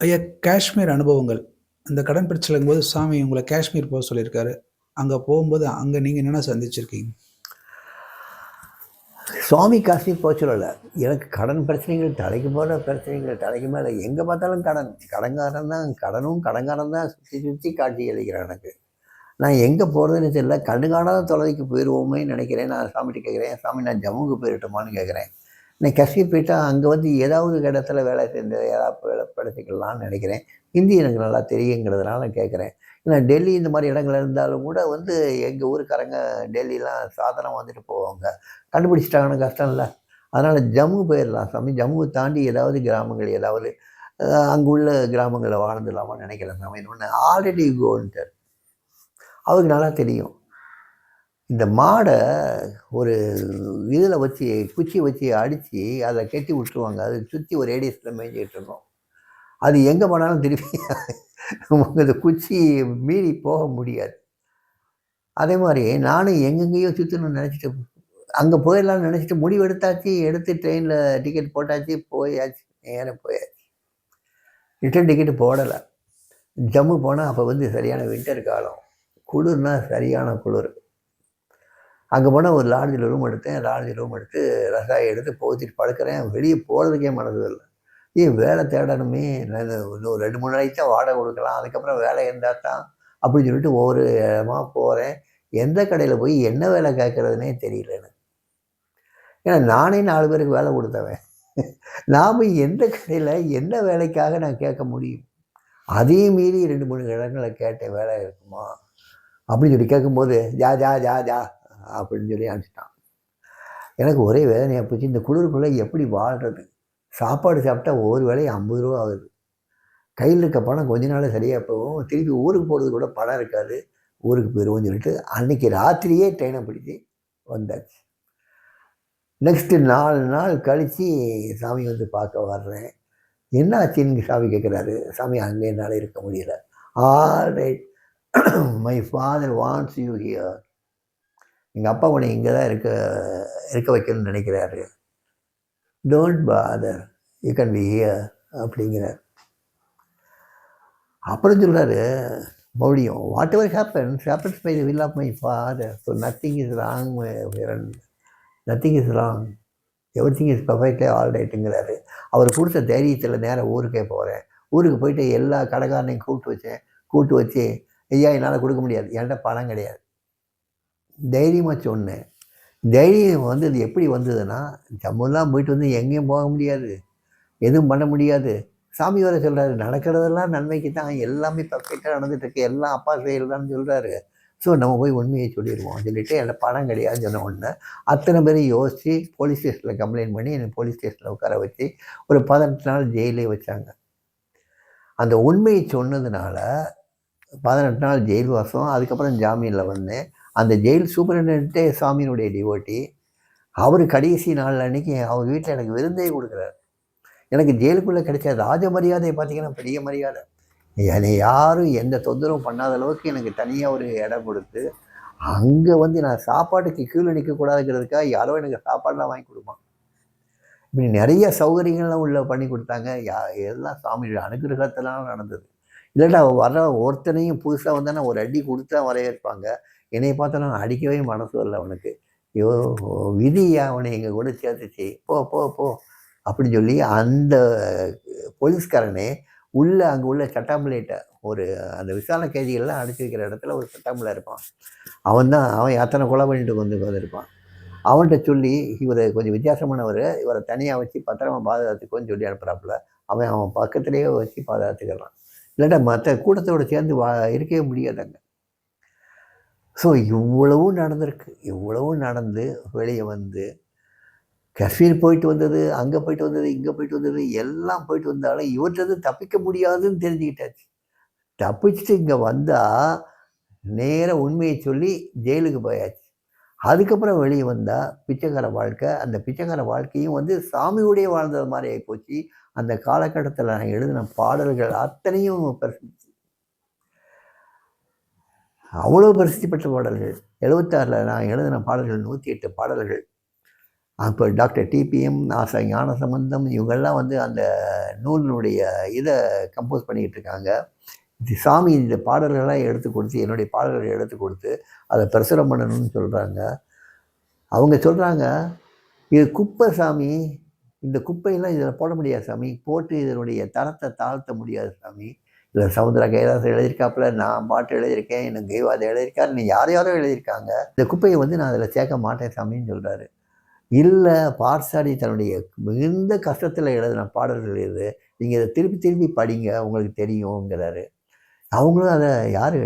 ஐயா, காஷ்மீர் அனுபவங்கள். அந்த கடன் பிரச்சனைங்கும்போது சாமி உங்கள காஷ்மீர் போ சொல்லியிருக்காரு. அங்க போகும்போது அங்க நீங்க என்னென்ன சந்திச்சிருக்கீங்க? சுவாமி காஷ்மீர் போக சொல்லலை. எனக்கு கடன் பிரச்சனைகள் தலைக்கு போல பிரச்சனைகள் தலைக்கு மேலே எங்கே பார்த்தாலும் கடன். கடன்காரன் தான், கடன்காரன் தான் சுற்றி சுற்றி காட்சி அளிக்கிறான் எனக்கு. நான் எங்கே போகிறதுன்னு தெரியல. கண்ணு காணாத தொலைக்கு போயிடுவோமேன்னு நினைக்கிறேன். நான் சாமிகிட்ட கேட்குறேன், சாமி நான் ஜம்முக்கு போயிடட்டுமான்னு கேட்குறேன். நான் காஷ்மீர் போயிட்டா அங்கே வந்து ஏதாவது இடத்துல வேலை செஞ்சு ஏதாவது வேலை பிழைச்சிக்கலாம்னு நினைக்கிறேன். ஹிந்தி எனக்கு நல்லா தெரியுங்கிறதுனால நான் கேட்குறேன். ஏன்னா டெல்லி இந்த மாதிரி இடங்கள் இருந்தாலும் கூட வந்து எங்கள் ஊருக்காரங்க டெல்லிலாம் சாதாரணமாக வந்துட்டு போவாங்க. கண்டுபிடிச்சிட்டாங்கன்னா கஷ்டம் இல்லை. அதனால் ஜம்மு போயிடலாம் சாமி. ஜம்முவை தாண்டி ஏதாவது கிராமங்கள் ஏதாவது அங்கே உள்ள கிராமங்களில் வாழ்ந்துடலாமான்னு நினைக்கிறேன் சாமி. ஒன்று ஆல்ரெடி கோன்ட்டு அவருக்கு நல்லா தெரியும். இந்த மாடை ஒரு இதில் வச்சு குச்சி வச்சு அடித்து அதை கட்டி விட்டுருவாங்க. அதை சுற்றி ஒரு ரேடியஸில் மேய்ஞ்சிக்கிட்டு இருக்கோம். அது எங்கே போனாலும் திருப்பி இந்த குச்சி மீறி போக முடியாது. அதே மாதிரி நானும் எங்கெங்கேயோ சுற்றணும்னு நினச்சிட்டு அங்கே போயிடலான்னு நினச்சிட்டு முடிவு எடுத்து ட்ரெயினில் டிக்கெட் போட்டாச்சு, போயாச்சு, நேராக போயாச்சு. ரிட்டன் டிக்கெட்டு போடலை. ஜம்மு போனால் அப்போ வந்து சரியான வின்டர் காலம். குளிர்னா சரியான குளிர். அங்கே போனால் ஒரு லாட்ஜில் ரூம் எடுத்து ரசாயை எடுத்து போத்திட்டு படுக்கிறேன். வெளியே போகிறதுக்கே மனது இல்லை. வேலை தேடணுமே, இன்னும் 2-3 நாளைக்கு தான் வாடகை கொடுக்கலாம், அதுக்கப்புறம் வேலை இருந்தால் தான் அப்படின்னு சொல்லிட்டு ஒவ்வொரு இடமா போகிறேன். எந்த கடையில் போய் என்ன வேலை கேட்குறதுனே தெரியல எனக்கு. ஏன்னா நானே 4 பேருக்கு வேலை கொடுத்தவன். நான் போய் எந்த கடையில் என்ன வேலைக்காக நான் கேட்க முடியும்? அதையும் மீறி 2-3 இடங்களை கேட்டேன், வேலை இருக்குமா அப்படின்னு சொல்லி கேட்கும்போது ஜா ஜா ஜா ஜா அப்படின்னு சொல்லி அனுப்பிச்சிட்டான். எனக்கு ஒரே வேதனையாக போச்சு. இந்த குளிருக்குள்ளே எப்படி வாழ்கிறது? சாப்பாடு சாப்பிட்டா ஒவ்வொரு வேலையும் 50 ரூபா ஆகுது. கையில் இருக்க பணம் கொஞ்ச நாள் சரியாக போகும். திருப்பி ஊருக்கு போகிறது கூட பணம் இருக்காது. ஊருக்கு போயிடுவோம்னு சொல்லிட்டு அன்றைக்கி ராத்திரியே ட்ரெயினை பிடிச்சி வந்தாச்சு. நெக்ஸ்ட்டு 4 நாள் கழித்து சாமி வந்து பார்க்க வர்றேன். என்ன ஆச்சுன்னு சாமி கேட்குறாரு. சாமி அங்கே என்னால் இருக்க முடியல. All right, my father wants you here. எங்கள் அப்பா உன்னை இங்கே தான் இருக்க வைக்கணும்னு நினைக்கிறாரு. Don't father, you can be here அப்படிங்கிறார். அப்புறம் சொல்கிறாரு மறுபடியும், whatever happens by the will of my father, so nothing is wrong, nothing is wrong, everything is perfectly all ரைட்டுங்கிறாரு. அவர் கொடுத்த தைரியத்தில் நேராக ஊருக்கே போகிறேன். ஊருக்கு போயிட்டு எல்லா கடைக்காரனையும் கூப்பிட்டு வச்சு ஐயா என்னால் கொடுக்க முடியாது, என்கிட்ட பணம் கிடையாது, தைரியமாக சொன்னேன். தைரியம் வந்து அது எப்படி வந்ததுன்னா, ஜம்முலாம் போயிட்டு வந்து எங்கேயும் போக முடியாது, எதுவும் பண்ண முடியாது. சாமி வர சொல்கிறாரு, நடக்கிறதெல்லாம் நன்மைக்கு தான், எல்லாமே பர்ஃபெக்டாக நடந்துட்டுருக்கு, எல்லாம் அப்பா செயல் தான் சொல்கிறாரு. ஸோ நம்ம போய் உண்மையை சொல்லிடுவோம் சொல்லிவிட்டு எனக்கு பணம் கிடையாதுன்னு சொன்ன உடனே அத்தனை பேரும் யோசித்து போலீஸ் ஸ்டேஷனில் கம்ப்ளைண்ட் பண்ணி என்னை போலீஸ் ஸ்டேஷனில் உட்கார வச்சு ஒரு 18 நாள் ஜெயிலே வச்சாங்க. அந்த உண்மையை சொன்னதுனால 18 நாள் ஜெயில் வாசம். அதுக்கப்புறம் ஜாமீனில் வந்தேன். அந்த ஜெயில் சூப்பரிண்டென்ட்டே சாமியினுடைய டிவோட்டி. அவர் கடைசி நாள் அன்றைக்கி அவங்க வீட்டில் எனக்கு விருந்தே கொடுக்குறாரு. எனக்கு ஜெயிலுக்குள்ளே கிடைச்ச ராஜ மரியாதையை பார்த்திங்கன்னா பெரிய மரியாதை. என்னை யாரும் எந்த தொந்தரவும் பண்ணாத அளவுக்கு எனக்கு தனியாக ஒரு இடம் கொடுத்து, அங்கே வந்து நான் சாப்பாட்டுக்கு கீழே நிற்கக்கூடாதுங்கிறதுக்காக யாரோ எனக்கு சாப்பாடெலாம் வாங்கி கொடுப்பான். இப்படி நிறைய சௌகரியங்கள்லாம் உள்ள பண்ணி கொடுத்தாங்க. எல்லாம் சாமியோட அனுகிரகத்தெல்லாம் நடந்தது. இல்லைன்னா வர ஒருத்தனையும் புதுசாக வந்தானே ஒரு அடி கொடுத்தா வரவேற்பாங்க. என்னை பார்த்தா நான் அடிக்கவே மனசு வரல அவனுக்கு. ஐயோ விதி அவனை எங்கள் கூட சேர்த்துச்சு, போ போ போ அப்படின்னு சொல்லி அந்த போலீஸ்காரனே அங்கே உள்ள சட்டாம்பிள்ளைகிட்ட ஒரு அந்த விசாரணை கைதிகள்லாம் அடைச்சி வைக்கிற இடத்துல ஒரு சட்டாம்பிள்ளை இருப்பான். அவன் அத்தனை கொலை பண்ணிட்டு வந்திருப்பான். அவன்கிட்ட சொல்லி இவரை கொஞ்சம் வித்தியாசமானவர், இவரை தனியாக வச்சு பத்திரமா பாதுகாத்துக்கோன்னு சொல்லி அனுப்புகிறாப்புல. அவன் பக்கத்துலேயே வச்சு பாதுகாத்துக்கிறான். இல்லாட்டா மற்ற கூட்டத்தோடு சேர்ந்து இருக்கவே முடியாதாங்க. ஸோ இவ்வளவும் நடந்து வெளியே வந்து காஷ்மீர் போயிட்டு வந்தது, அங்கே போயிட்டு வந்தது, இங்கே போயிட்டு வந்தது, எல்லாம் போயிட்டு வந்தாலும் இவற்றது தப்பிக்க முடியாதுன்னு தெரிஞ்சுக்கிட்டாச்சு. தப்பிச்சுட்டு இங்கே வந்தால் நேராக உண்மையை சொல்லி ஜெயிலுக்கு போயாச்சு. அதுக்கப்புறம் வெளியே வந்தால் பிச்சைக்கார வாழ்க்கை. அந்த பிச்சைக்கார வாழ்க்கையும் வந்து சாமியோடைய வாழ்ந்தது மாதிரி ஆகிப்போச்சு. அந்த காலகட்டத்தில் நான் எழுதின பாடல்கள் அத்தனையும் பிரசித்தி, அவ்வளோ பிரசித்தி பெற்ற பாடல்கள். 76ல் நான் எழுதின பாடல்கள் 108 பாடல்கள். அப்போ டாக்டர் டிபிஎம், ஆசா ஞானசம்பந்தம் இவங்கெல்லாம் வந்து அந்த நூலினுடைய இதை கம்போஸ் பண்ணிக்கிட்டு இருக்காங்க. சாமி இந்த பாடல்கள்லாம் எடுத்து கொடுத்து, என்னுடைய பாடல்களை எடுத்து கொடுத்து அதை பிரசுரம் பண்ணணும்னு சொல்கிறாங்க. அவங்க சொல்கிறாங்க, இது குப்பை சாமி, இந்த குப்பையெல்லாம் இதில் போட முடியாது சாமி, போட்டு இதனுடைய தரத்தை தாழ்த்த முடியாது சாமி. இதில் சமுத்திர கைலாசம் எழுதியிருக்காப்புல, நான் பாட்டு எழுதியிருக்கேன், எனக்கு தெய்வாதை எழுதியிருக்காரு, நீ யார் யாரோ எழுதியிருக்காங்க, இந்த குப்பையை வந்து நான் அதில் சேர்க்க மாட்டேன் சாமின்னு சொல்கிறாரு. இல்லை, பார்சாடி தன்னுடைய மிகுந்த கஷ்டத்தில் எழுதின பாடல்கள் இது, நீங்கள் இதை திருப்பி திருப்பி படிங்க, உங்களுக்கு தெரியுங்கிறாரு. அவங்களும் அதை யார்,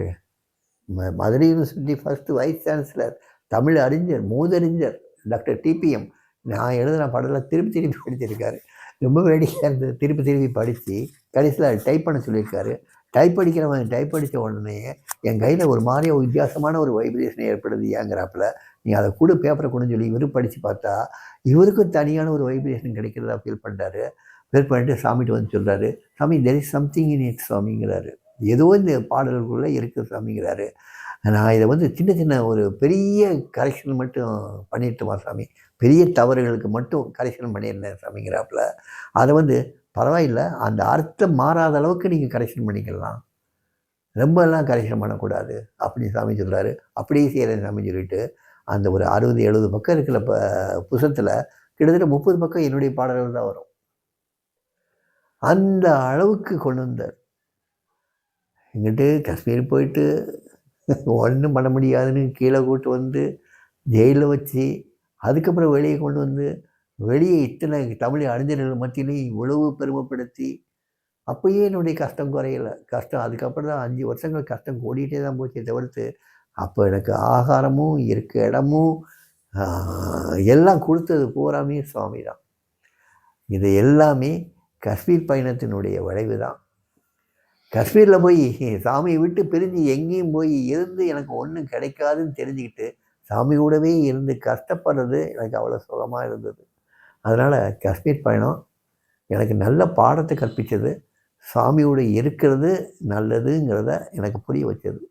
Madurai university first vice chancellor, Tamil அறிஞர், மூதறிஞர் டாக்டர் டிபிஎம் நான் எழுதின பாடலை திருப்பி திருப்பி படிச்சிருக்காரு. ரொம்ப வேடிக்கையாக இருந்தது. திருப்பி திருப்பி படித்து கடைசியில் டைப் பண்ண சொல்லியிருக்காரு. டைப் அடித்த உடனே என் கையில் ஒரு மாதிரியா வித்தியாசமான ஒரு வைப்ரேஷன் ஏற்படுது ஏங்கிறாப்புல. நீங்கள் அதை கூட பேப்பரை கொடுன்னு சொல்லி இவர் படித்து பார்த்தா இவருக்கும் தனியான ஒரு வைப்ரேஷன் கிடைக்கிறதா ஃபீல் பண்ணுறாரு. ஃபீல் பண்ணிட்டு சாமிகிட்ட வந்து சொல்கிறாரு, சாமி there is something in it சாமிங்கிறாரு. ஏதோ இந்த பாடல்களுக்குள்ளே இருக்குது சாமிங்கிறாரு. நான் இதை வந்து சின்ன சின்ன ஒரு பெரிய கரெக்ஷன் மட்டும் பண்ணிட்டுமா சாமி, பெரிய தவறுகளுக்கு மட்டும் கரெக்ஷன் பண்ணியிருந்தேன் சாமிங்கிறாப்புல. அதை வந்து பரவாயில்லை, அந்த அர்த்தம் மாறாத அளவுக்கு நீங்கள் கரெக்ஷன் பண்ணிக்கலாம், ரொம்பலாம் கரெக்ஷன் பண்ணக்கூடாது அப்படின்னு சாமி சொல்கிறாரு. அப்படியே செய்கிறேன் சாமி சொல்லிட்டு அந்த ஒரு 60-70 பக்கம் இருக்கிற புத்தகத்தில் கிட்டத்தட்ட 30 பக்கம் என்னுடைய பாடல்கள் தான் வரும். அந்த அளவுக்கு கொண்டு வந்தார். எங்கிட்டு காஷ்மீர் போயிட்டு ஒன்றும் பண்ண முடியாதுன்னு கீழே கூட்டு வந்து ஜெயிலில் வச்சு, அதுக்கப்புறம் வெளியே கொண்டு வந்து, வெளியே இத்தனை தமிழ் அறிஞர்கள் மத்தியிலையும் இவ்வளவு பெருமைப்படுத்தி, அப்போயே என்னுடைய கஷ்டம் குறையலை. கஷ்டம் அதுக்கப்புறம் தான் 5 வருஷங்கள் கஷ்டம் கூடிகிட்டே தான் போச்சே தவிர்த்து, அப்போ எனக்கு ஆகாரமும் இருக்க இடமும் எல்லாம் கொடுத்தது பூராமே சுவாமி தான். இது எல்லாமே காஷ்மீர் பயணத்தினுடைய விளைவு தான். காஷ்மீரில் போய் சாமியை விட்டு பிரிஞ்சு எங்கேயும் போய் இருந்து எனக்கு ஒன்றும் கிடைக்காதுன்னு தெரிஞ்சுக்கிட்டு சாமி கூடவே இருந்து கஷ்டப்படுறது எனக்கு அவ்வளோ சுகமாக இருந்தது. அதனால் காஷ்மீர் பயணம் எனக்கு நல்ல பாடத்தை கற்பித்தது. சாமியோடு இருக்கிறது நல்லதுங்கிறத எனக்கு புரிய வச்சது.